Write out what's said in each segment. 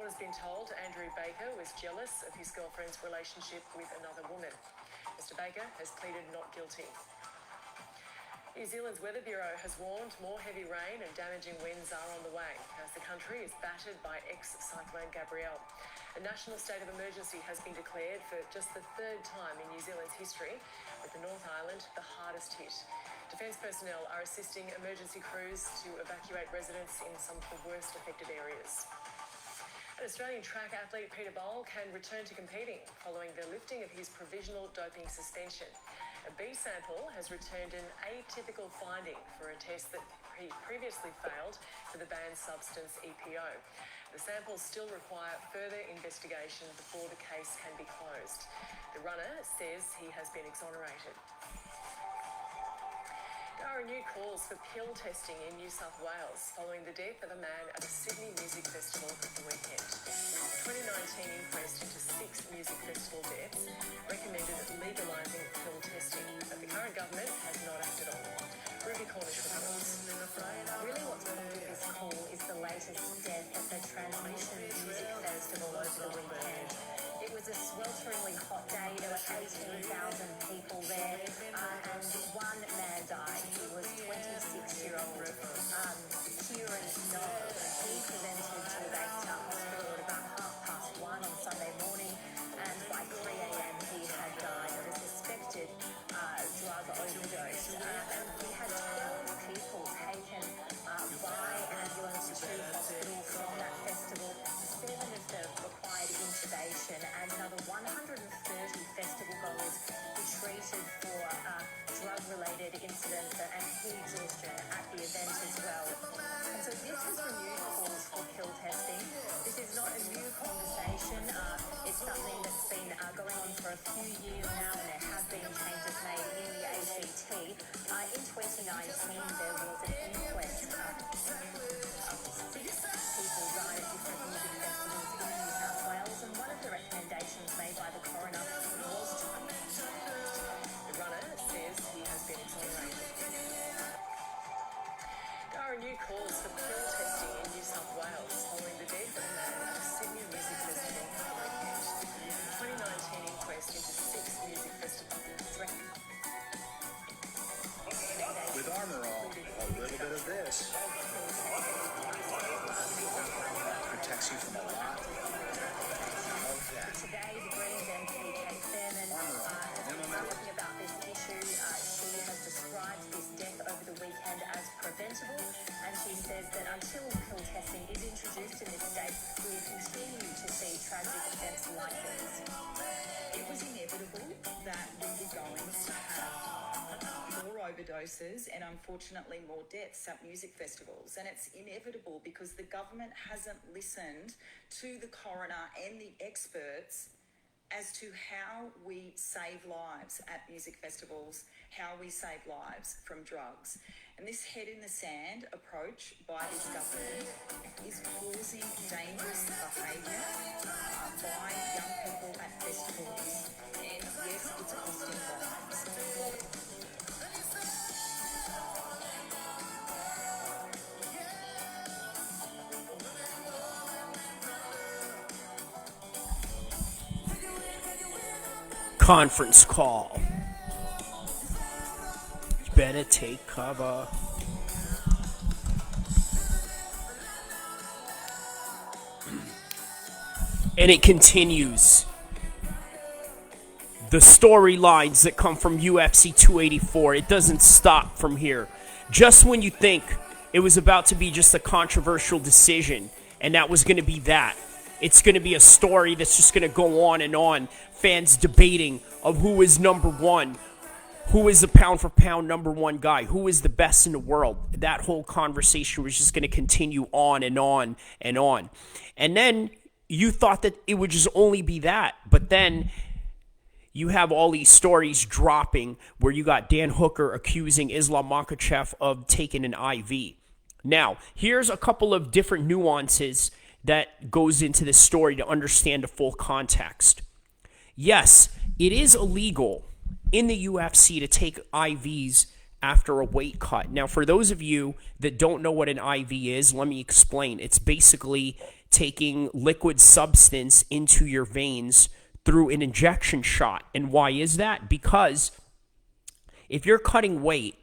court has been told Andrew Baker was jealous of his girlfriend's relationship with another woman. Mr. Baker has pleaded not guilty. New Zealand's Weather Bureau has warned more heavy rain and damaging winds are on the way as the country is battered by ex-cyclone Gabrielle. A national state of emergency has been declared for just the third time in New Zealand's history, with the North Island the hardest hit. Defence personnel are assisting emergency crews to evacuate residents in some of the worst affected areas. An Australian track athlete Peter Bowl can return to competing following the lifting of his provisional doping suspension. A B sample has returned an atypical finding for a test that he previously failed for the banned substance EPO. The samples still require further investigation before the case can be closed. The runner says he has been exonerated. There are new calls for pill testing in New South Wales following the death of a man at the Sydney Music Festival at the weekend. The 2019 inquest into 6 music festival deaths recommended legalising pill testing, but the current government has not acted on it. Ruby Cornish reports. Really what's prompted this call is the latest death at the Transmission Music Festival over the weekend. It was a swelteringly hot day. There were 18,000 people there, and one man died. He was 26-year-old Kieran No. He presented to Baked Hospital at about 1:30 on Sunday morning, and by 3 a.m. he had died of a suspected drug overdose. And we had 12 people taken by ambulance to hospital from that festival. 7 of them required intubation, and another 130 festival goers were treated for drug-related incidents and heat exhaustion at the event as well. And so this has renewed calls for pill testing. This is not a new conversation. It's something that's been going on for a few years now, and there have been changes made in the ACT. In 2019, there was an inquest. 6 people died at different music festivals in New South Wales, and one of the recommendations made by the coroner was to... The runner says he has been exonerated. There are new calls for pill testing in New South Wales following the death of a man at the Sydney Music Festival at the weekend. The 2019 inquest into 6 music festivals with armor on, a little bit of this protects you from a lot of that. Today, the Greens MP Kate Fairman has been talking about this issue. She has described this death over the weekend as preventable, and she says that until pill testing is introduced in this state, we will continue to see tragic events like this. It was inevitable that we were going to have more overdoses and unfortunately more deaths at music festivals, and it's inevitable because the government hasn't listened to the coroner and the experts as to how we save lives at music festivals, how we save lives from drugs. And this head in the sand approach by this government is causing dangerous behaviour by young people at festivals, and yes, it's costing lives. Conference call. You better take cover. And it continues. The storylines that come from UFC 284, it doesn't stop from here. Just when you think it was about to be just a controversial decision, and that was going to be that, it's going to be a story that's just going to go on and on. Fans debating of who is number one, who is the pound-for-pound number one guy, who is the best in the world. That whole conversation was just going to continue on and on and on. And then you thought that it would just only be that. But then you have all these stories dropping where you got Dan Hooker accusing Islam Makhachev of taking an IV. Now, here's a couple of different nuances that goes into this story to understand the full context. Yes, it is illegal in the UFC to take IVs after a weight cut. Now, for those of you that don't know what an IV is, let me explain. It's basically taking liquid substance into your veins through an injection shot. And why is that? Because if you're cutting weight,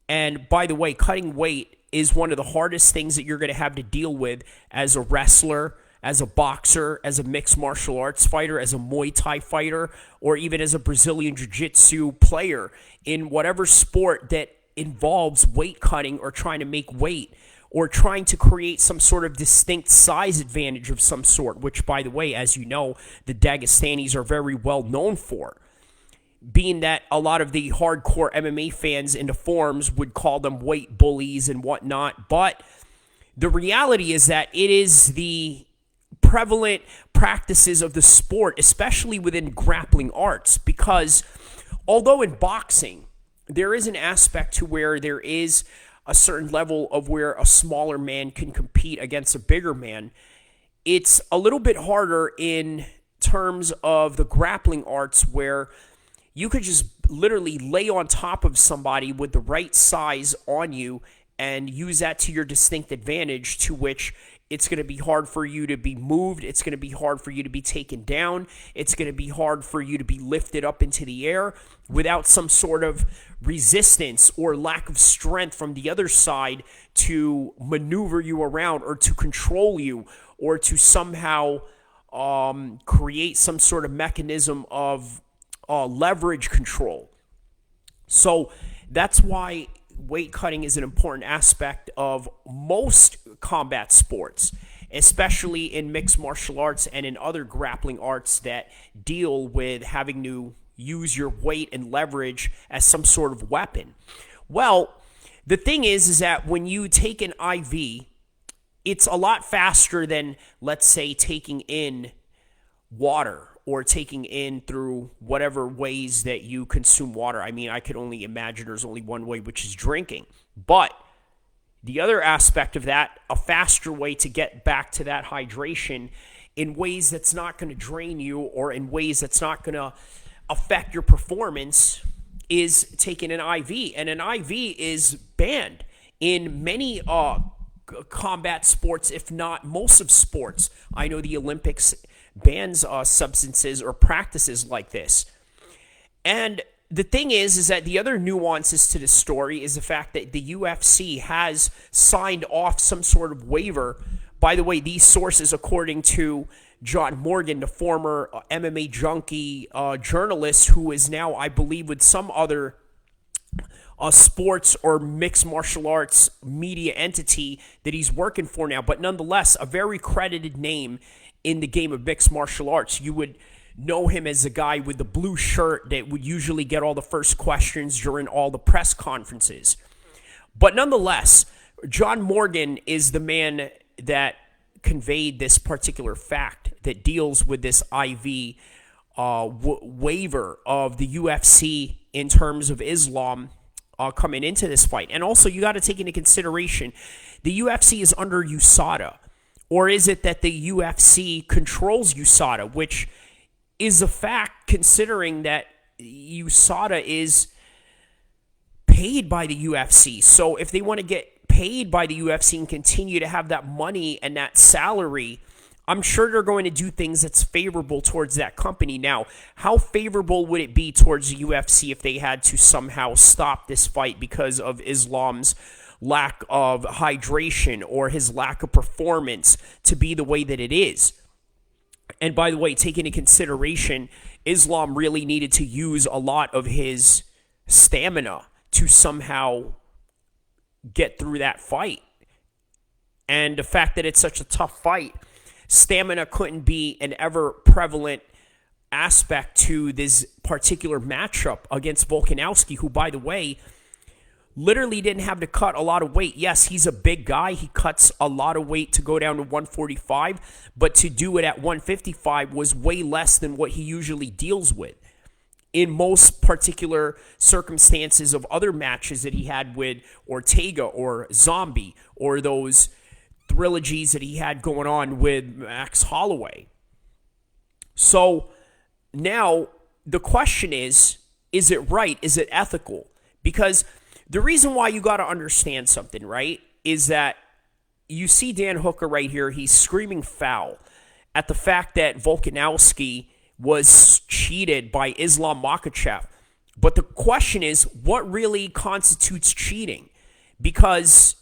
and by the way, cutting weight is one of the hardest things that you're going to have to deal with as a wrestler, as a boxer, as a mixed martial arts fighter, as a Muay Thai fighter, or even as a Brazilian Jiu-Jitsu player in whatever sport that involves weight cutting or trying to make weight or trying to create some sort of distinct size advantage of some sort, which, by the way, as you know, the Dagestanis are very well known for. Being that a lot of the hardcore MMA fans in the forums would call them weight bullies and whatnot. But the reality is that it is the prevalent practices of the sport, especially within grappling arts, because although in boxing, there is an aspect to where there is a certain level of where a smaller man can compete against a bigger man, it's a little bit harder in terms of the grappling arts where you could just literally lay on top of somebody with the right size on you and use that to your distinct advantage, to which it's going to be hard for you to be moved. It's going to be hard for you to be taken down. It's going to be hard for you to be lifted up into the air without some sort of resistance or lack of strength from the other side to maneuver you around or to control you or to somehow create some sort of mechanism of leverage control. So that's why weight cutting is an important aspect of most combat sports, especially in mixed martial arts and in other grappling arts that deal with having to use your weight and leverage as some sort of weapon. Well, the thing is that when you take an IV, it's a lot faster than, let's say, taking in water or taking in through whatever ways that you consume water. I mean, I could only imagine there's only one way, which is drinking. But the other aspect of that, a faster way to get back to that hydration in ways that's not going to drain you or in ways that's not going to affect your performance, is taking an IV. And an IV is banned in many combat sports, if not most of sports. I know the Olympics bans substances or practices like this. And the thing is that the other nuances to this story is the fact that the UFC has signed off some sort of waiver. By the way, these sources, according to John Morgan, the former MMA junkie journalist who is now, I believe, with some other sports or mixed martial arts media entity that he's working for now, but nonetheless, a very credited name in the game of mixed martial arts. You would know him as the guy with the blue shirt that would usually get all the first questions during all the press conferences. But nonetheless, John Morgan is the man that conveyed this particular fact that deals with this IV waiver of the UFC in terms of Islam coming into this fight. And also, you got to take into consideration, the UFC is under USADA. Or is it that the UFC controls USADA, which is a fact considering that USADA is paid by the UFC. So if they want to get paid by the UFC and continue to have that money and that salary, I'm sure they're going to do things that's favorable towards that company. Now, how favorable would it be towards the UFC if they had to somehow stop this fight because of Islam's lack of hydration or his lack of performance to be the way that it is? And by the way, take into consideration, Islam really needed to use a lot of his stamina to somehow get through that fight. And the fact that it's such a tough fight, stamina couldn't be an ever prevalent aspect to this particular matchup against Volkanovski, who, by the way, literally didn't have to cut a lot of weight. Yes, he's a big guy. He cuts a lot of weight to go down to 145, but to do it at 155 was way less than what he usually deals with in most particular circumstances of other matches that he had with Ortega or Zombie or those trilogies that he had going on with Max Holloway. So now the question is it right? Is it ethical? Because the reason why you got to understand something, right, is that you see Dan Hooker right here. He's screaming foul at the fact that Volkanovski was cheated by Islam Makhachev. But the question is, what really constitutes cheating? Because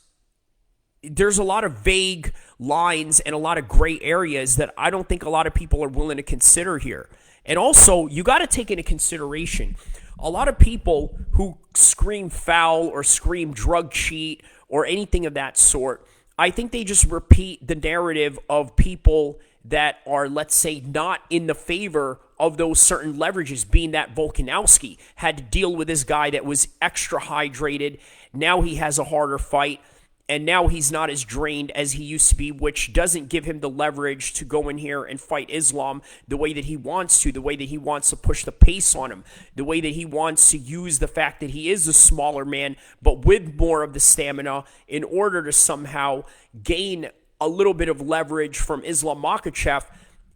there's a lot of vague lines and a lot of gray areas that I don't think a lot of people are willing to consider here. And also, you got to take into consideration, a lot of people who scream foul or scream drug cheat or anything of that sort, I think they just repeat the narrative of people that are, let's say, not in the favor of those certain leverages, being that Volkanovski had to deal with this guy that was extra hydrated. Now he has a harder fight, and now he's not as drained as he used to be, which doesn't give him the leverage to go in here and fight Islam the way that he wants to, the way that he wants to push the pace on him, the way that he wants to use the fact that he is a smaller man, but with more of the stamina in order to somehow gain a little bit of leverage from Islam Makhachev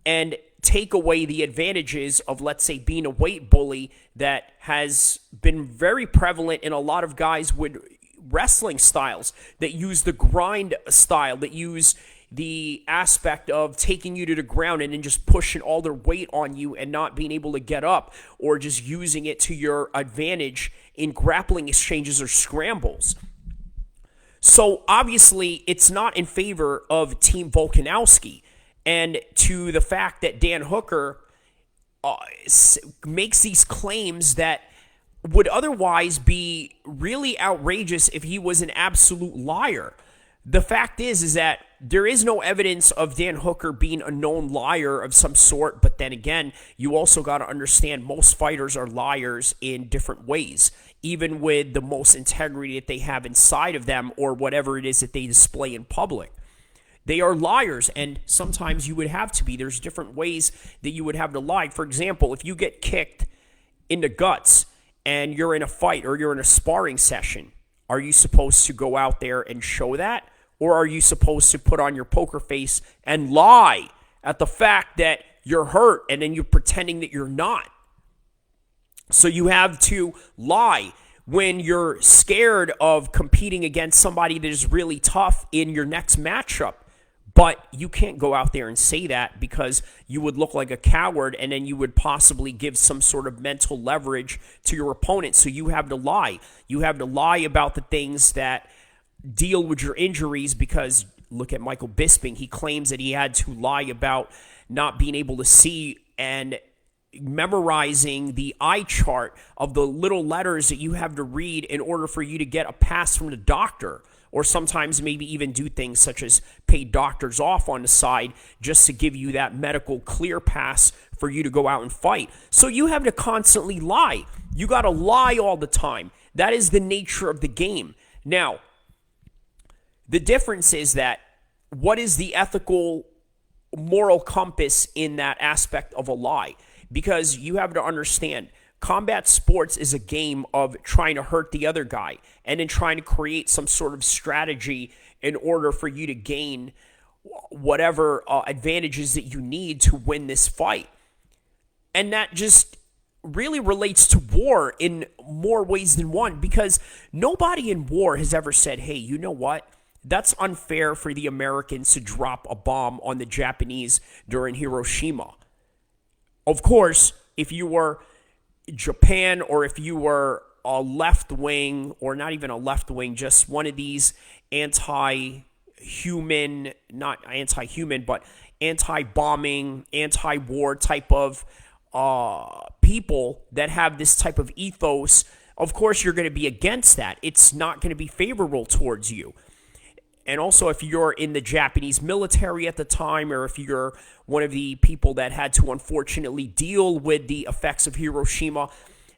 and take away the advantages of, let's say, being a weight bully that has been very prevalent in a lot of guys with wrestling styles that use the grind style, that use the aspect of taking you to the ground and then just pushing all their weight on you and not being able to get up, or just using it to your advantage in grappling exchanges or scrambles. So obviously it's not in favor of Team Volkanovski. And to the fact that Dan Hooker makes these claims that would otherwise be really outrageous if he was an absolute liar. The fact is that there is no evidence of Dan Hooker being a known liar of some sort. But then again, you also got to understand most fighters are liars in different ways, even with the most integrity that they have inside of them or whatever it is that they display in public. They are liars, and sometimes you would have to be. There's different ways that you would have to lie. For example, if you get kicked in the guts and you're in a fight or you're in a sparring session, are you supposed to go out there and show that? Or are you supposed to put on your poker face and lie at the fact that you're hurt and then you're pretending that you're not? So you have to lie when you're scared of competing against somebody that is really tough in your next matchup. But you can't go out there and say that because you would look like a coward and then you would possibly give some sort of mental leverage to your opponent. So you have to lie. You have to lie about the things that deal with your injuries, because look at Michael Bisping. He claims that he had to lie about not being able to see and memorizing the eye chart of the little letters that you have to read in order for you to get a pass from the doctor. Or sometimes maybe even do things such as pay doctors off on the side just to give you that medical clear pass for you to go out and fight. So you have to constantly lie. You got to lie all the time. That is the nature of the game. Now, the difference is that what is the ethical, moral compass in that aspect of a lie? Because you have to understand, combat sports is a game of trying to hurt the other guy and then trying to create some sort of strategy in order for you to gain whatever advantages that you need to win this fight. And that just really relates to war in more ways than one, because nobody in war has ever said, hey, you know what? That's unfair for the Americans to drop a bomb on the Japanese during Hiroshima. Of course, if you were Japan, or if you were a left wing, or not even a left wing, just one of these anti-human, not anti-human, but anti-bombing, anti-war type of people that have this type of ethos, of course you're going to be against that. It's not going to be favorable towards you. And also, if you're in the Japanese military at the time, or if you're one of the people that had to unfortunately deal with the effects of Hiroshima,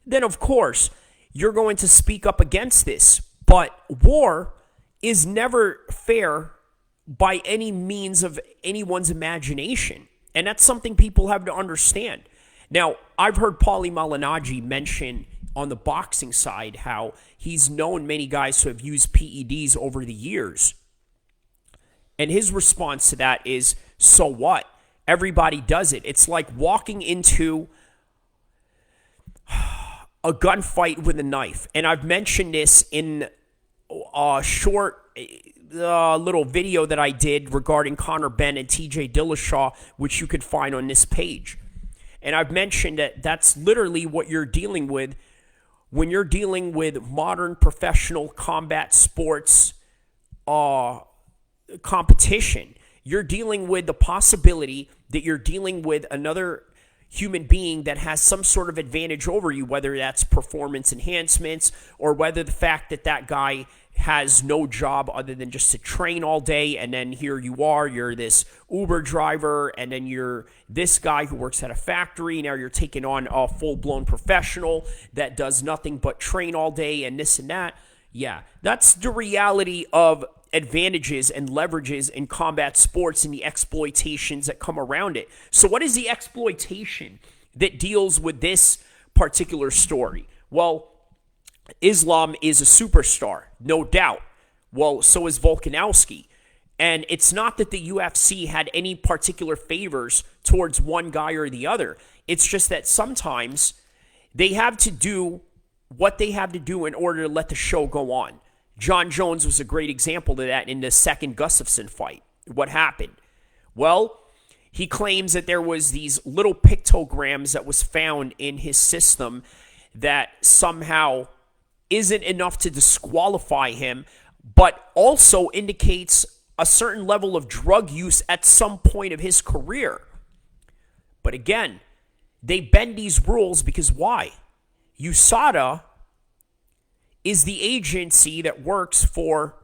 then of course you're going to speak up against this. But war is never fair by any means of anyone's imagination. And that's something people have to understand. Now, I've heard Paulie Malignaggi mention on the boxing side how he's known many guys who have used PEDs over the years. And his response to that is, so what? Everybody does it. It's like walking into a gunfight with a knife. And I've mentioned this in a short little video that I did regarding Conor Benn and TJ Dillashaw, which you could find on this page. And I've mentioned that that's literally what you're dealing with when you're dealing with modern professional combat sports competition. You're dealing with the possibility that you're dealing with another human being that has some sort of advantage over you, whether that's performance enhancements or whether the fact that that guy has no job other than just to train all day, and then here you are, you're this Uber driver, and then you're this guy who works at a factory. Now you're taking on a full-blown professional that does nothing but train all day and this and that. Yeah, that's the reality of advantages and leverages in combat sports and the exploitations that come around it. So what is the exploitation that deals with this particular story? Well, Islam is a superstar, no doubt. Well, so is Volkanovski. And it's not that the UFC had any particular favors towards one guy or the other. It's just that sometimes they have to do what they have to do in order to let the show go on. John Jones was a great example of that in the second Gustafsson fight. What happened? Well, he claims that there was these little pictograms that was found in his system that somehow isn't enough to disqualify him, but also indicates a certain level of drug use at some point of his career. But again, they bend these rules because why? USADA is the agency that works for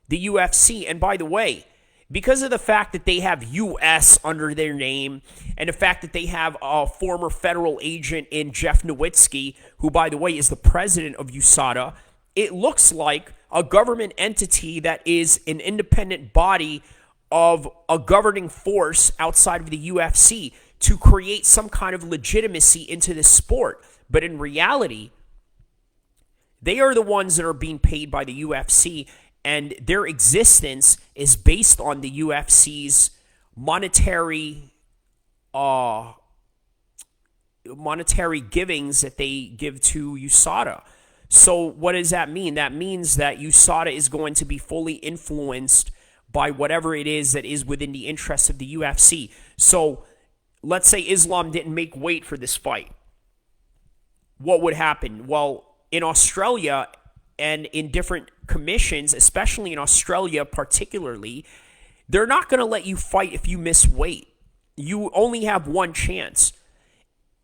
the UFC. And by the way, because of the fact that they have US under their name and the fact that they have a former federal agent in Jeff Nowitzki, who, by the way, is the president of USADA, it looks like a government entity that is an independent body of a governing force outside of the UFC to create some kind of legitimacy into this sport. But in reality, they are the ones that are being paid by the UFC, and their existence is based on the UFC's monetary givings that they give to USADA. So what does that mean? That means that USADA is going to be fully influenced by whatever it is that is within the interests of the UFC. So let's say Islam didn't make weight for this fight. What would happen? Well, in Australia and in different commissions, especially in Australia particularly, they're not going to let you fight if you miss weight. You only have one chance.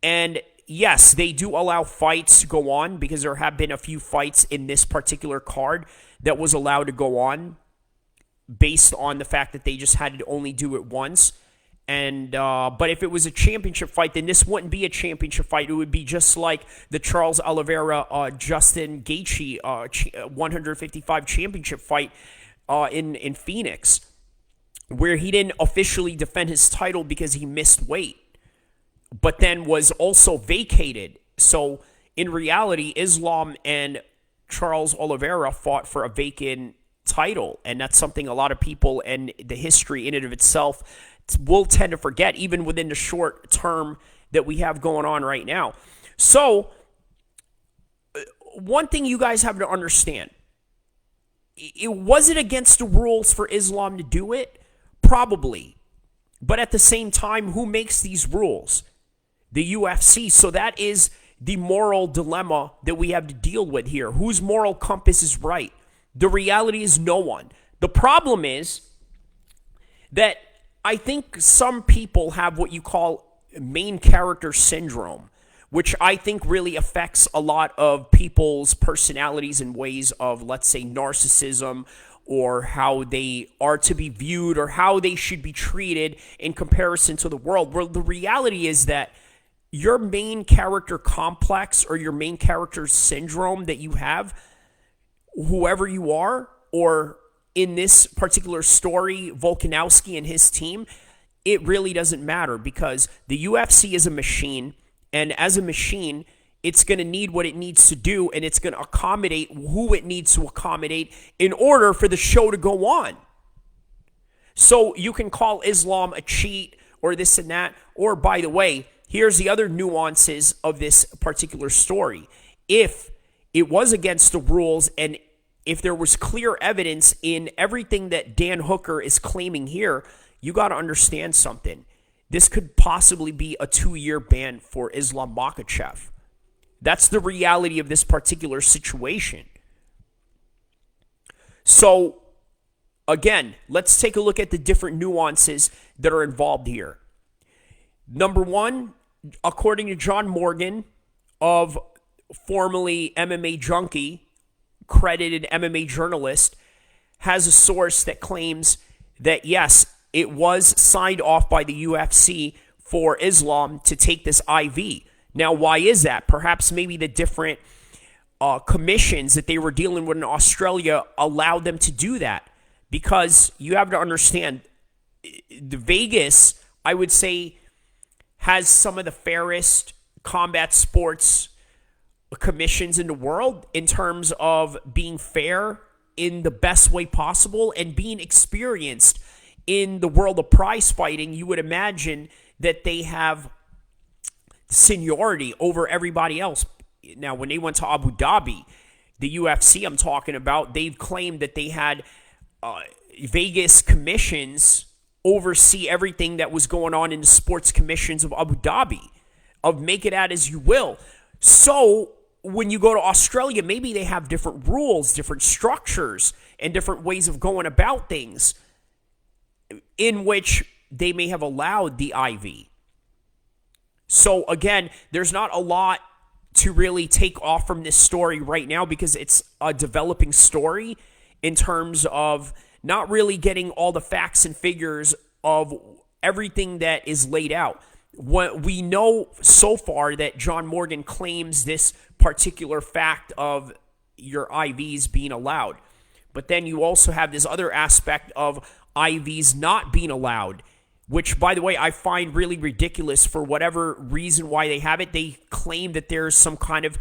And yes, they do allow fights to go on because there have been a few fights in this particular card that was allowed to go on based on the fact that they just had to only do it once. And but if it was a championship fight, then this wouldn't be a championship fight. It would be just like the Charles Oliveira, Justin Gaethje 155 championship fight in Phoenix, where he didn't officially defend his title because he missed weight, but then was also vacated. So in reality, Islam and Charles Oliveira fought for a vacant title, and that's something a lot of people and the history in and of itself will tend to forget, even within the short term that we have going on right now. So, one thing you guys have to understand, was it against the rules for Islam to do it? Probably. But at the same time, who makes these rules? The UFC. So that is the moral dilemma that we have to deal with here. Whose moral compass is right? The reality is no one. The problem is that I think some people have what you call main character syndrome, which I think really affects a lot of people's personalities and ways of, let's say, narcissism, or how they are to be viewed or how they should be treated in comparison to the world. Well, the reality is that your main character complex or your main character syndrome that you have, whoever you are, or in this particular story, Volkanovski and his team, it really doesn't matter because the UFC is a machine, and as a machine, it's going to need what it needs to do, and it's going to accommodate who it needs to accommodate in order for the show to go on. So you can call Islam a cheat or this and that, or by the way, here's the other nuances of this particular story. If it was against the rules and if there was clear evidence in everything that Dan Hooker is claiming here, you got to understand something. This could possibly be a 2-year ban for Islam Makhachev. That's the reality of this particular situation. So, again, let's take a look at the different nuances that are involved here. Number one, according to John Morgan, of formerly MMA Junkie, credited MMA journalist, has a source that claims that, yes, it was signed off by the UFC for Islam to take this IV. Now, why is that? Perhaps maybe the different commissions that they were dealing with in Australia allowed them to do that. Because you have to understand, the Vegas, I would say, has some of the fairest combat sports commissions in the world in terms of being fair in the best way possible and being experienced in the world of prize fighting. You would imagine that they have seniority over everybody else. Now, when they went to Abu Dhabi, the UFC I'm talking about, they've claimed that they had Vegas commissions oversee everything that was going on in the sports commissions of Abu Dhabi, of make it out as you will. So when you go to Australia, maybe they have different rules, different structures, and different ways of going about things in which they may have allowed the IV. So again, there's not a lot to really take off from this story right now because it's a developing story in terms of not really getting all the facts and figures of everything that is laid out. What we know so far that John Morgan claims this particular fact of your IVs being allowed. But then you also have this other aspect of IVs not being allowed, which, by the way, I find really ridiculous for whatever reason why they have it. They claim that there's some kind of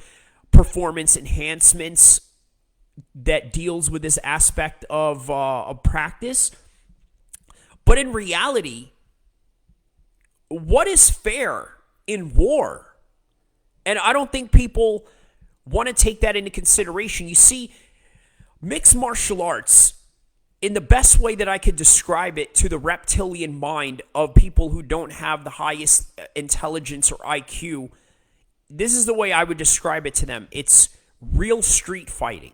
performance enhancements that deals with this aspect of practice. But in reality, what is fair in war? And I don't think people want to take that into consideration. You see, mixed martial arts, in the best way that I could describe it to the reptilian mind of people who don't have the highest intelligence or IQ, this is the way I would describe it to them. It's real street fighting.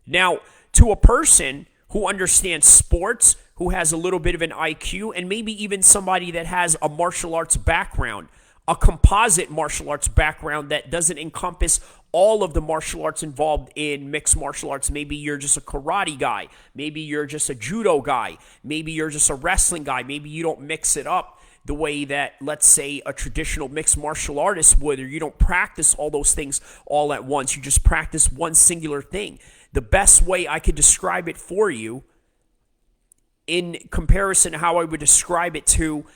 Now, to a person who understands sports, who has a little bit of an IQ, and maybe even somebody that has a martial arts background, a composite martial arts background that doesn't encompass all of the martial arts involved in mixed martial arts. Maybe you're just a karate guy. Maybe you're just a judo guy. Maybe you're just a wrestling guy. Maybe you don't mix it up the way that, let's say, a traditional mixed martial artist would, or you don't practice all those things all at once. You just practice one singular thing. The best way I could describe it for you, in comparison to how I would describe it to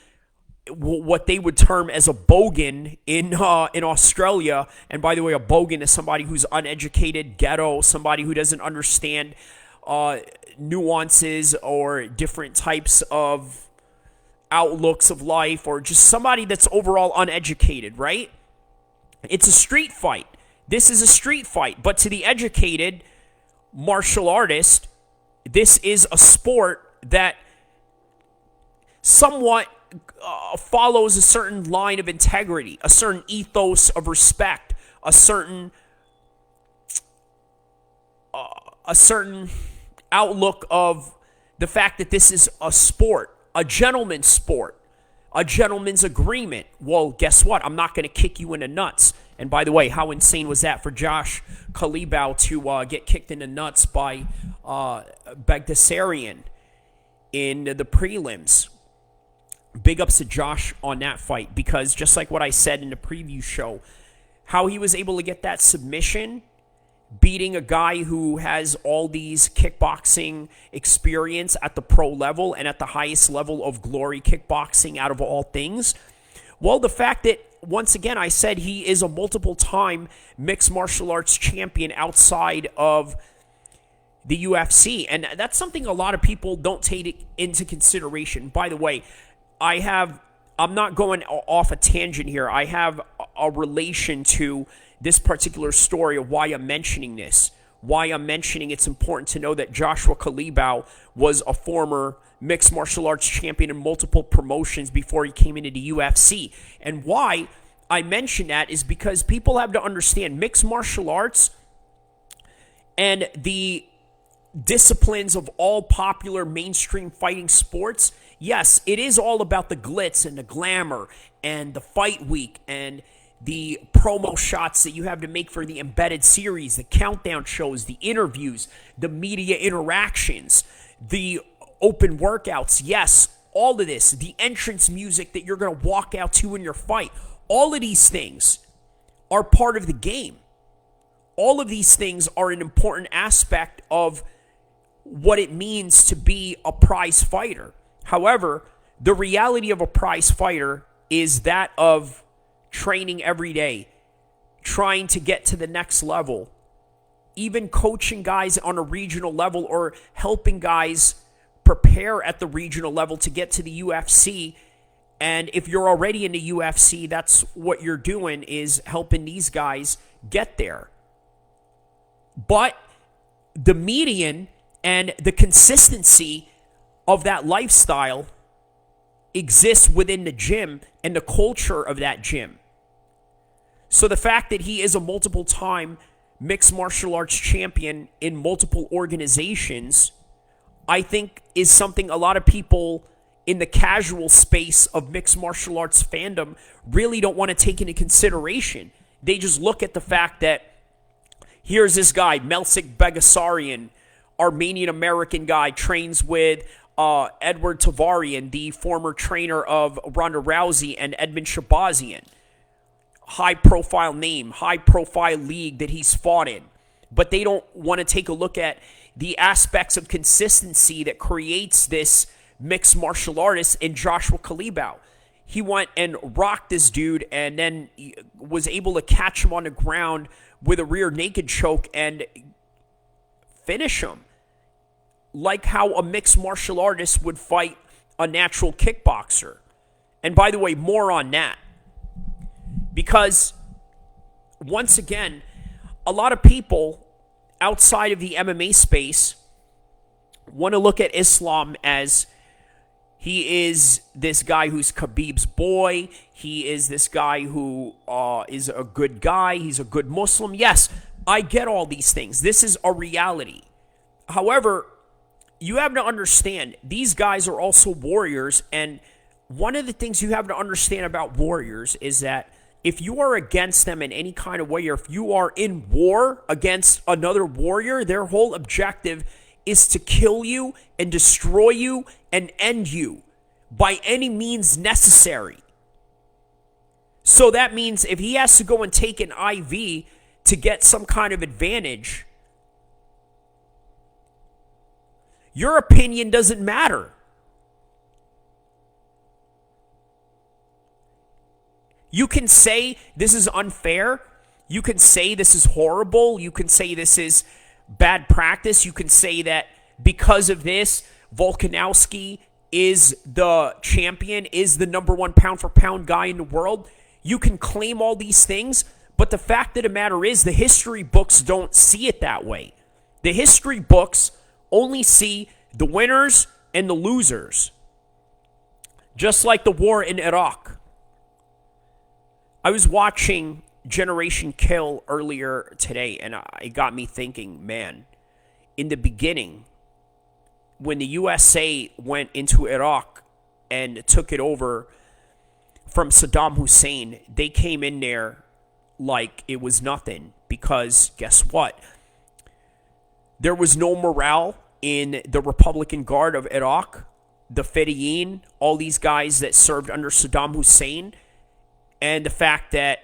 what they would term as a bogan in Australia. And by the way, a bogan is somebody who's uneducated, ghetto, somebody who doesn't understand nuances or different types of outlooks of life, or just somebody that's overall uneducated, right? It's a street fight. This is a street fight. But to the educated martial artist, this is a sport that somewhat follows a certain line of integrity, a certain ethos of respect, a certain outlook of the fact that this is a sport, a gentleman's sport, a gentleman's agreement. Well, guess what? I'm not going to kick you in the nuts. And by the way, how insane was that for Josh Kalibau to get kicked in the nuts by Bagdasarian in the prelims? Big ups to Josh on that fight, because just like what I said in the preview show, how he was able to get that submission, beating a guy who has all these kickboxing experience at the pro level and at the highest level of glory kickboxing out of all things. Well, the fact that, once again, I said he is a multiple-time mixed martial arts champion outside of the UFC, and that's something a lot of people don't take into consideration. By the way, I'm not going off a tangent here. I have a relation to this particular story of why I'm mentioning this. why I'm mentioning it's important to know that Joshua Kalibau was a former mixed martial arts champion in multiple promotions before he came into the UFC. And why I mention that is because people have to understand mixed martial arts and the disciplines of all popular mainstream fighting sports. Yes, it is all about the glitz and the glamour and the fight week and the promo shots that you have to make for the embedded series, the countdown shows, the interviews, the media interactions, the open workouts. Yes, all of this, the entrance music that you're going to walk out to in your fight. All of these things are part of the game. All of these things are an important aspect of what it means to be a prize fighter. However, the reality of a prize fighter is that of training every day, trying to get to the next level, even coaching guys on a regional level or helping guys prepare at the regional level to get to the UFC. And if you're already in the UFC, that's what you're doing, is helping these guys get there. But the median and the consistency of that lifestyle exists within the gym and the culture of that gym. So the fact that he is a multiple-time mixed martial arts champion in multiple organizations, I think is something a lot of people in the casual space of mixed martial arts fandom really don't want to take into consideration. They just look at the fact that here's this guy, Melsik Begassarian, Armenian-American guy, trains with Edward Tavarian, the former trainer of Ronda Rousey and Edmund Shabazian. High-profile name, high-profile league that he's fought in. But they don't want to take a look at the aspects of consistency that creates this mixed martial artist in Joshua Kalibau. He went and rocked this dude and then was able to catch him on the ground with a rear naked choke and finish him. Like how a mixed martial artist would fight a natural kickboxer. And by the way, more on that. Because, once again, a lot of people outside of the MMA space want to look at Islam as he is this guy who's Khabib's boy. He is this guy who is a good guy. He's a good Muslim. Yes, I get all these things. This is a reality. However, you have to understand, these guys are also warriors. And one of the things you have to understand about warriors is that if you are against them in any kind of way, or if you are in war against another warrior, their whole objective is to kill you and destroy you and end you by any means necessary. So that means if he has to go and take an IV to get some kind of advantage, your opinion doesn't matter. You can say this is unfair. You can say this is horrible. You can say this is bad practice. You can say that because of this, Volkanovski is the champion, is the number one pound for pound guy in the world. You can claim all these things, but the fact of the matter is the history books don't see it that way. The history books only see the winners and the losers. Just like the war in Iraq. I was watching Generation Kill earlier today, and it got me thinking, man, in the beginning, when the USA went into Iraq and took it over from Saddam Hussein, they came in there like it was nothing, because guess what? There was no morale in the Republican Guard of Iraq, the Fedayeen, all these guys that served under Saddam Hussein. And the fact that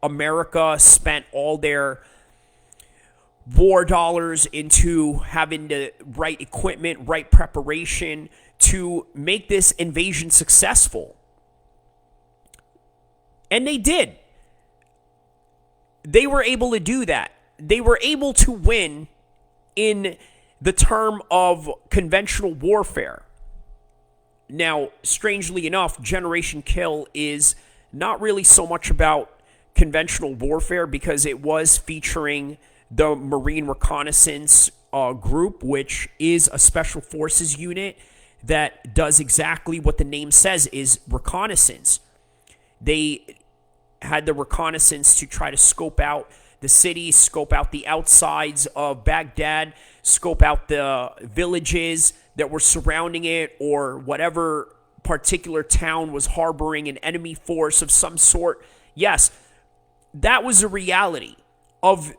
America spent all their war dollars into having the right equipment, right preparation to make this invasion successful. And they did. They were able to do that. They were able to win in the term of conventional warfare. Now, strangely enough, Generation Kill is not really so much about conventional warfare, because it was featuring the Marine Reconnaissance Group, which is a special forces unit that does exactly what the name says, is reconnaissance. They had the reconnaissance to try to scope out the city, scope out the outsides of Baghdad, scope out the villages that were surrounding it, or whatever particular town was harboring an enemy force of some sort. Yes, that was a reality of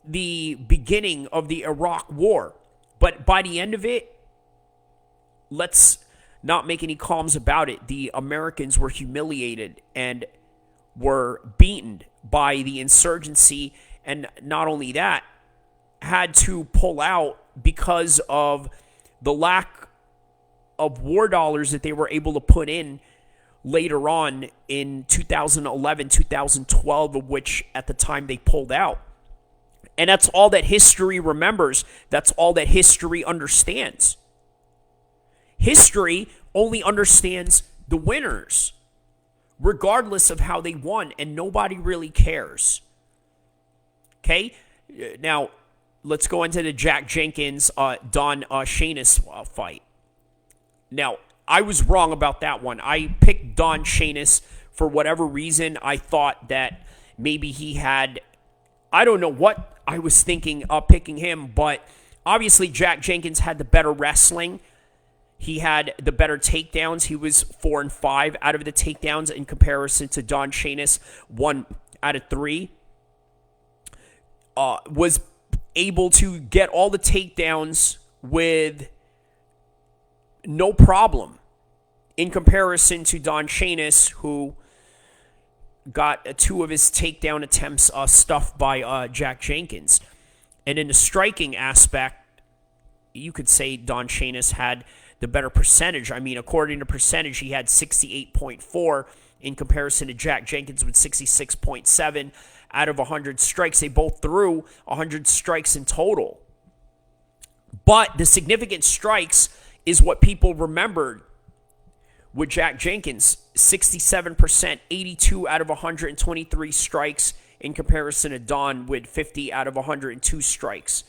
the beginning of the Iraq War. But by the end of it, let's not make any qualms about it. The Americans were humiliated and were beaten by the insurgency, and not only that, had to pull out because of the lack of war dollars that they were able to put in later on in 2011, 2012, of which at the time they pulled out. And that's all that history remembers. That's all that history understands. History only understands the winners, regardless of how they won, and nobody really cares. Okay? Now, let's go into the Jack Jenkins, Don Shainis fight. Now, I was wrong about that one. I picked Don Shainis for whatever reason. I thought that maybe he had, I don't know what I was thinking of picking him, but obviously Jack Jenkins had the better wrestling. He had the better takedowns. He was 4 and 5 out of the takedowns in comparison to Don Shainis, 1 out of 3. Was able to get all the takedowns with no problem in comparison to Don Shainis, who got 2 of his takedown attempts stuffed by Jack Jenkins. And in the striking aspect, you could say Don Shainis had the better percentage. I mean, according to percentage, he had 68.4 in comparison to Jack Jenkins with 66.7 out of 100 strikes. They both threw 100 strikes in total. But the significant strikes is what people remembered with Jack Jenkins. 67%, 82 out of 123 strikes in comparison to Don with 50 out of 102 strikes,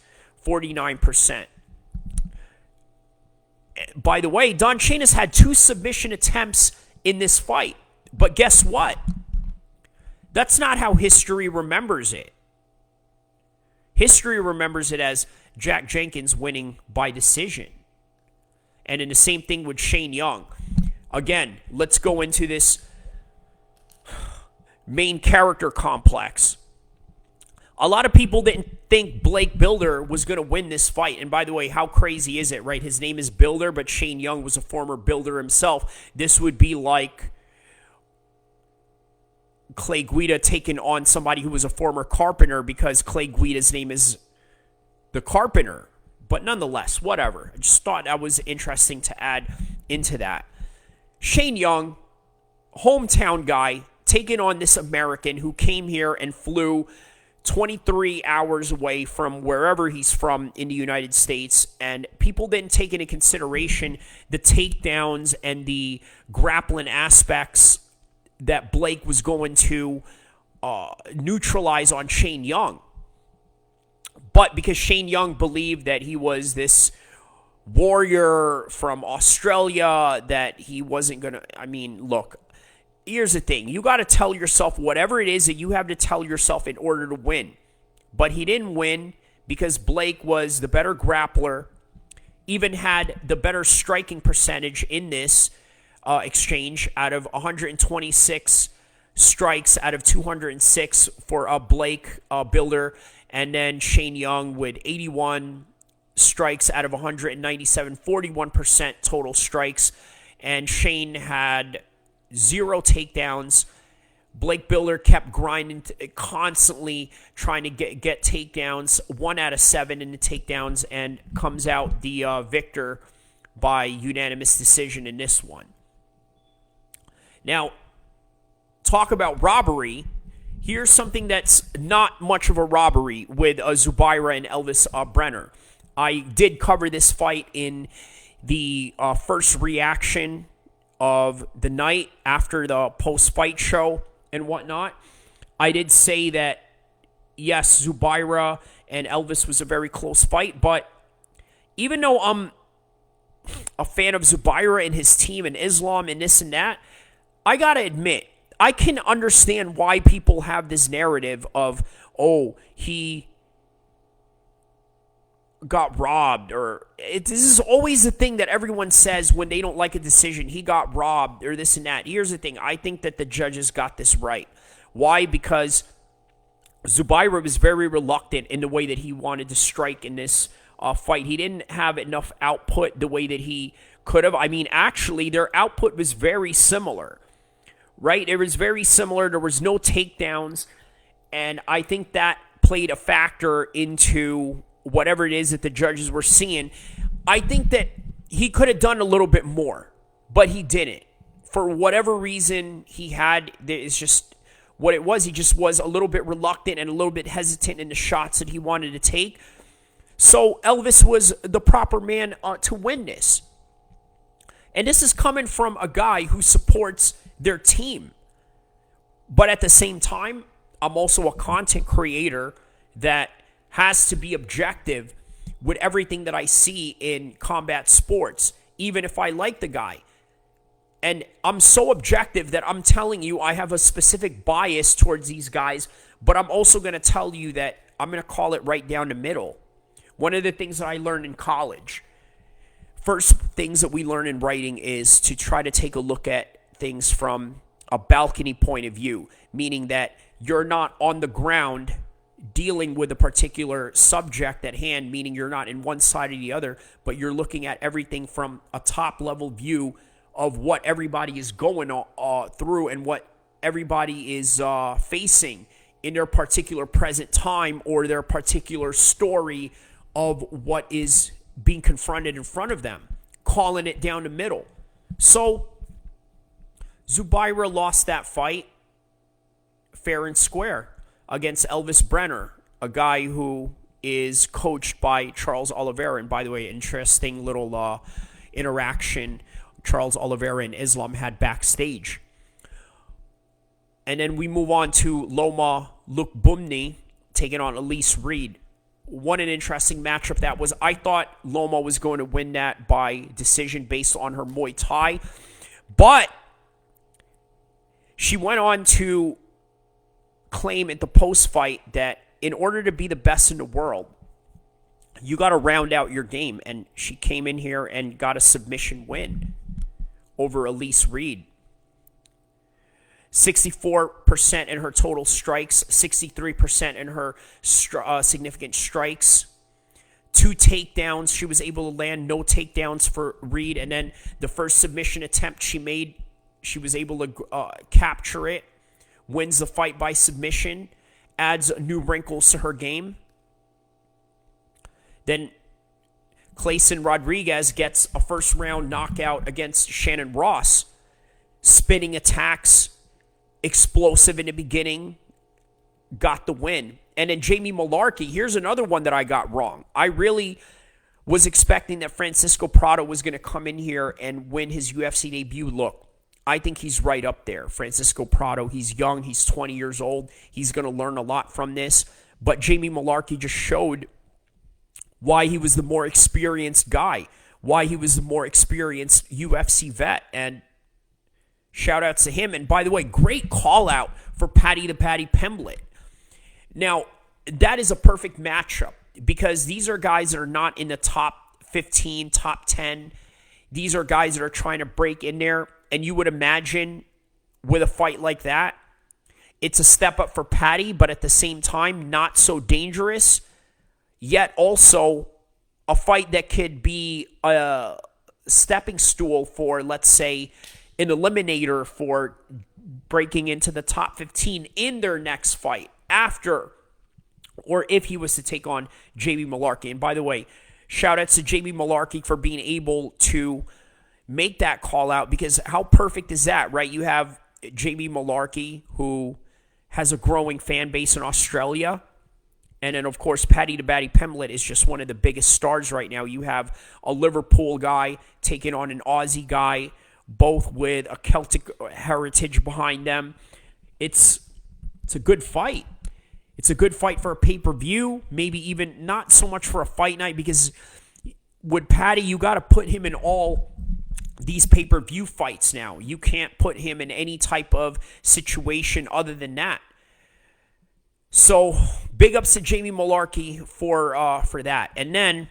49%. By the way, Don Shainis had 2 submission attempts in this fight. But guess what? That's not how history remembers it. History remembers it as Jack Jenkins winning by decision. And in the same thing with Shane Young. Again, let's go into this main character complex. A lot of people didn't think Blake Bilder was going to win this fight. And by the way, how crazy is it, right? His name is Bilder, but Shane Young was a former builder himself. This would be like Clay Guida taking on somebody who was a former carpenter, because Clay Guida's name is the Carpenter. But nonetheless, whatever. I just thought that was interesting to add into that. Shane Young, hometown guy, taking on this American who came here and flew 23 hours away from wherever he's from in the United States, and people didn't take into consideration the takedowns and the grappling aspects that Blake was going to neutralize on Shane Young. But because Shane Young believed that he was this warrior from Australia, that he wasn't going to, I mean, look, here's the thing. You got to tell yourself whatever it is that you have to tell yourself in order to win. But he didn't win because Blake was the better grappler, even had the better striking percentage in this exchange. Out of 126 strikes out of 206 for Blake Bilder, and then Shane Young with 81 strikes out of 197, 41% total strikes, and Shane had 0 takedowns. Blake Bilder kept grinding, constantly trying to get takedowns, 1 out of 7 in the takedowns, and comes out the victor by unanimous decision in this one. Now, talk about robbery. Here's something that's not much of a robbery with Zubaira and Elvis Brenner. I did cover this fight in the first reaction of the night after the post-fight show and whatnot. I did say that, yes, Zubaira and Elvis was a very close fight. But even though I'm a fan of Zubaira and his team and Islam and this and that, I gotta admit, I can understand why people have this narrative of, oh, he got robbed, or this is always the thing that everyone says when they don't like a decision. He got robbed, or this and that. Here's the thing. I think that the judges got this right. Why? Because Zubaira was very reluctant in the way that he wanted to strike in this fight. He didn't have enough output the way that he could have. I mean, actually, their output was very similar, right? It was very similar. There was no takedowns, and I think that played a factor into whatever it is that the judges were seeing. I think that he could have done a little bit more, but he didn't. For whatever reason he had, it's just what it was. He just was a little bit reluctant and a little bit hesitant in the shots that he wanted to take. So Elvis was the proper man to win this. And this is coming from a guy who supports their team. But at the same time, I'm also a content creator that has to be objective with everything that I see in combat sports, even if I like the guy. And I'm so objective that I'm telling you I have a specific bias towards these guys, but I'm also going to tell you that I'm going to call it right down the middle. One of the things that I learned in college, first things that we learn in writing is to try to take a look at things from a balcony point of view, meaning that you're not on the ground dealing with a particular subject at hand, meaning you're not in one side or the other, but you're looking at everything from a top level view of what everybody is going through and what everybody is facing in their particular present time or their particular story of what is being confronted in front of them, calling it down the middle. So Zubaira lost that fight fair and square against Elvis Brenner, a guy who is coached by Charles Oliveira. And by the way, interesting little interaction Charles Oliveira and Islam had backstage. And then we move on to Loma Lukbumni taking on Elise Reed. What an interesting matchup that was. I thought Loma was going to win that by decision based on her Muay Thai. But she went on to claim at the post-fight that in order to be the best in the world, you got to round out your game. And she came in here and got a submission win over Elise Reed. 64% in her total strikes, 63% in her significant strikes. 2 takedowns. She was able to land, no takedowns for Reed. And then the first submission attempt she made, she was able to capture it. Wins the fight by submission. Adds new wrinkles to her game. Then Clayson Rodriguez gets a first round knockout against Shannon Ross. Spinning attacks. Explosive in the beginning. Got the win. And then Jamie Malarkey, here's another one that I got wrong. I really was expecting that Francisco Prado was going to come in here and win his UFC debut. Look, I think he's right up there. Francisco Prado, he's young, he's 20 years old. He's going to learn a lot from this. But Jamie Malarkey just showed why he was the more experienced guy, why he was the more experienced UFC vet. And shout outs to him. And by the way, great call out for Paddy the Paddy Pimblett. Now, that is a perfect matchup because these are guys that are not in the top 15, top 10. These are guys that are trying to break in there. And you would imagine with a fight like that, it's a step up for Paddy, but at the same time, not so dangerous, yet also a fight that could be a stepping stool for, let's say, an eliminator for breaking into the top 15 in their next fight after, or if he was to take on Jamie Malarkey. And by the way, shout outs to Jamie Malarkey for being able to make that call out, because how perfect is that, right? You have Jamie Malarkey, who has a growing fan base in Australia. And then, of course, Paddy the Paddy Pimblett is just one of the biggest stars right now. You have a Liverpool guy taking on an Aussie guy, both with a Celtic heritage behind them. It's a good fight. It's a good fight for a pay-per-view, maybe even not so much for a fight night, because with Paddy, you got to put him in all these pay-per-view fights now. You can't put him in any type of situation other than that. So, big ups to Jamie Mullarkey for that. And then,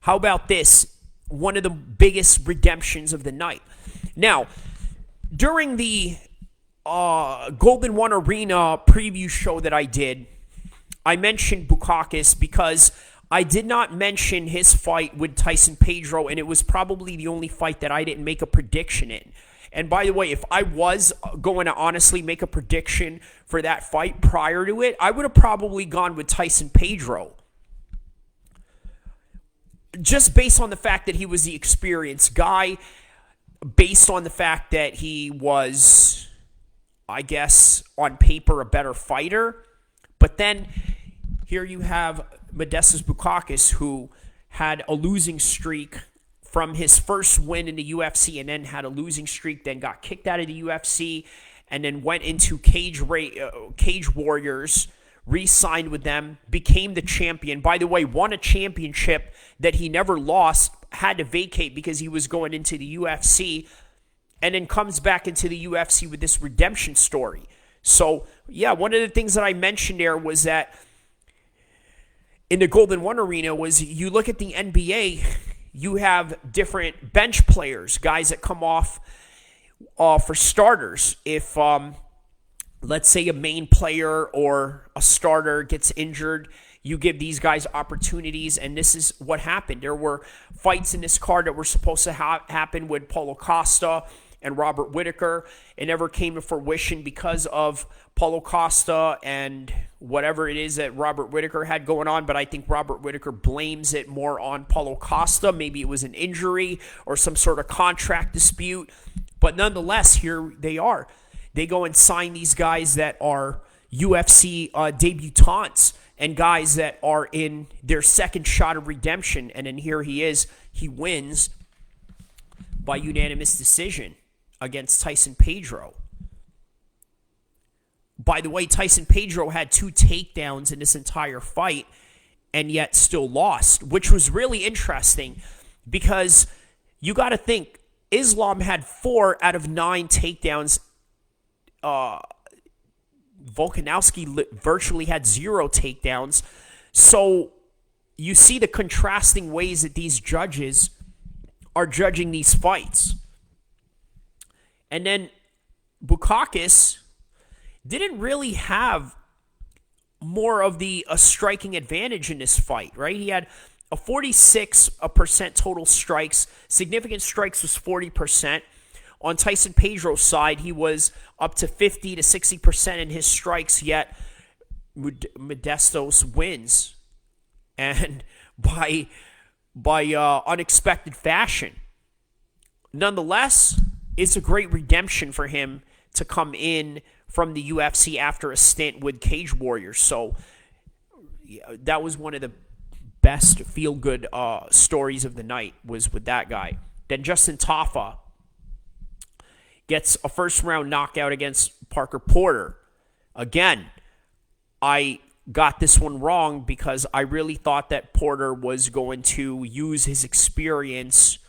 how about this? One of the biggest redemptions of the night. Now, during the Golden One Arena preview show that I did, I mentioned Bukakis because I did not mention his fight with Tyson Pedro, and it was probably the only fight that I didn't make a prediction in. And by the way, if I was going to honestly make a prediction for that fight prior to it, I would have probably gone with Tyson Pedro. Just based on the fact that he was the experienced guy, based on the fact that he was, I guess, on paper, a better fighter. But then here you have Modestas Bukakis, who had a losing streak from his first win in the UFC, and then had a losing streak, then got kicked out of the UFC, and then went into Cage Warriors, re-signed with them, became the champion. By the way, won a championship that he never lost, had to vacate because he was going into the UFC, and then comes back into the UFC with this redemption story. So, yeah, one of the things that I mentioned there was that in the Golden One Arena was you look at the NBA, you have different bench players, guys that come off for starters. If, let's say, a main player or a starter gets injured, you give these guys opportunities, and this is what happened. There were fights in this card that were supposed to happen with Paulo Costa and Robert Whittaker. It never came to fruition because of Paulo Costa and whatever it is that Robert Whittaker had going on, but I think Robert Whittaker blames it more on Paulo Costa. Maybe it was an injury or some sort of contract dispute, but nonetheless, here they are. They go and sign these guys that are UFC debutants and guys that are in their second shot of redemption, and then here he is. He wins by unanimous decision against Tyson Pedro. By the way, Tyson Pedro had 2 takedowns in this entire fight and yet still lost, which was really interesting because you got to think Islam had 4 out of 9 takedowns. Volkanovski virtually had 0 takedowns. So you see the contrasting ways that these judges are judging these fights. And then Bukakis didn't really have more of a striking advantage in this fight, right? He had a 46% total strikes. Significant strikes was 40%. On Tyson Pedro's side, he was up to 50 to 60% in his strikes, yet Modestas wins, and by unexpected fashion. Nonetheless, it's a great redemption for him to come in from the UFC after a stint with Cage Warriors. So yeah, that was one of the best feel-good stories of the night, was with that guy. Then Justin Tafa gets a first-round knockout against Parker Porter. Again, I got this one wrong because I really thought that Porter was going to use his experience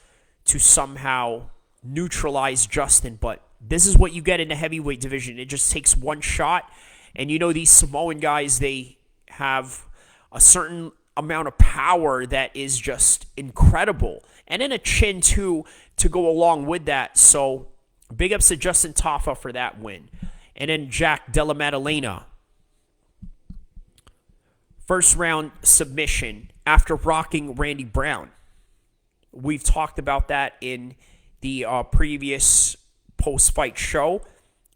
to somehow neutralize Justin, but this is what you get in the heavyweight division. It just takes one shot, and you know these Samoan guys, they have a certain amount of power that is just incredible, and then a chin too to go along with that. So big ups to Justin Tafa for that win. And then Jack Della Maddalena, first round submission after rocking Randy Brown. We've talked about that in the previous post-fight show.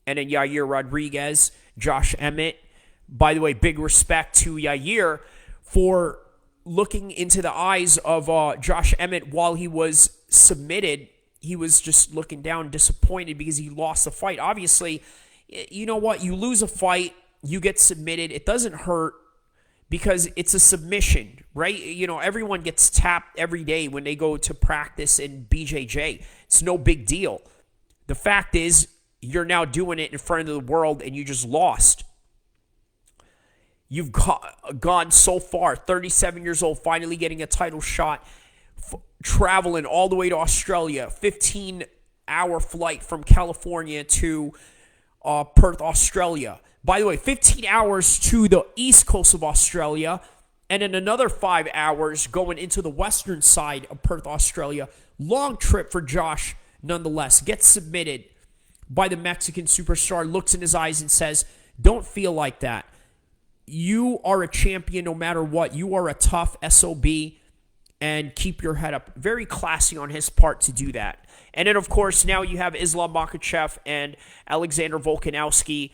And then Yair Rodriguez, Josh Emmett. By the way, big respect to Yair for looking into the eyes of Josh Emmett while he was submitted. He was just looking down, disappointed because he lost the fight. Obviously, you know what? You lose a fight, you get submitted. It doesn't hurt because it's a submission, right? You know, everyone gets tapped every day when they go to practice in BJJ. It's no big deal. The fact is, you're now doing it in front of the world and you just lost. You've gone so far, 37 years old, finally getting a title shot, traveling all the way to Australia, 15-hour flight from California to Perth, Australia. By the way, 15 hours to the east coast of Australia, and then another 5 hours going into the western side of Perth, Australia. Long trip for Josh, nonetheless. Gets submitted by the Mexican superstar, looks in his eyes and says, don't feel like that. You are a champion no matter what. You are a tough SOB, and keep your head up. Very classy on his part to do that. And then, of course, now you have Islam Makhachev and Alexander Volkanovski.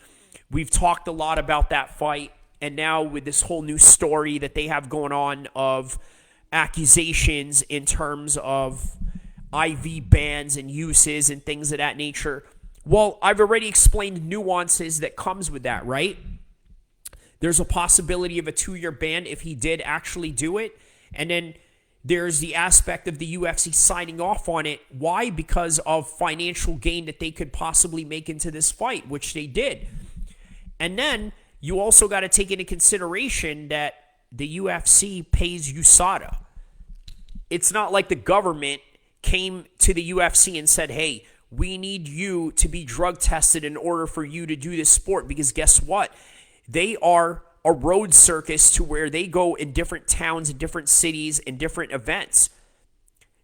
We've talked a lot about that fight, and now with this whole new story that they have going on of accusations in terms of IV bans and uses and things of that nature. Well, I've already explained nuances that comes with that, right? There's a possibility of a 2-year ban if he did actually do it. And then there's the aspect of the UFC signing off on it. Why? Because of financial gain that they could possibly make into this fight, which they did. And then you also got to take into consideration that the UFC pays USADA. It's not like the government came to the UFC and said, hey, we need you to be drug tested in order for you to do this sport. Because guess what? They are a road circus to where they go in different towns, in different cities, in different events.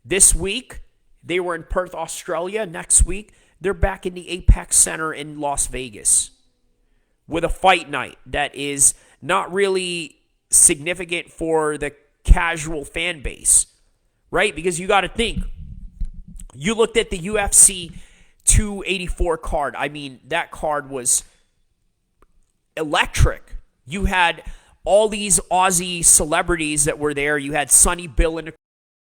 This week, they were in Perth, Australia. Next week, they're back in the Apex Center in Las Vegas with a fight night that is not really significant for the casual fan base, right? Because you got to think, you looked at the UFC 284 card. I mean, that card was electric. You had all these Aussie celebrities that were there. You had Sonny Bill in the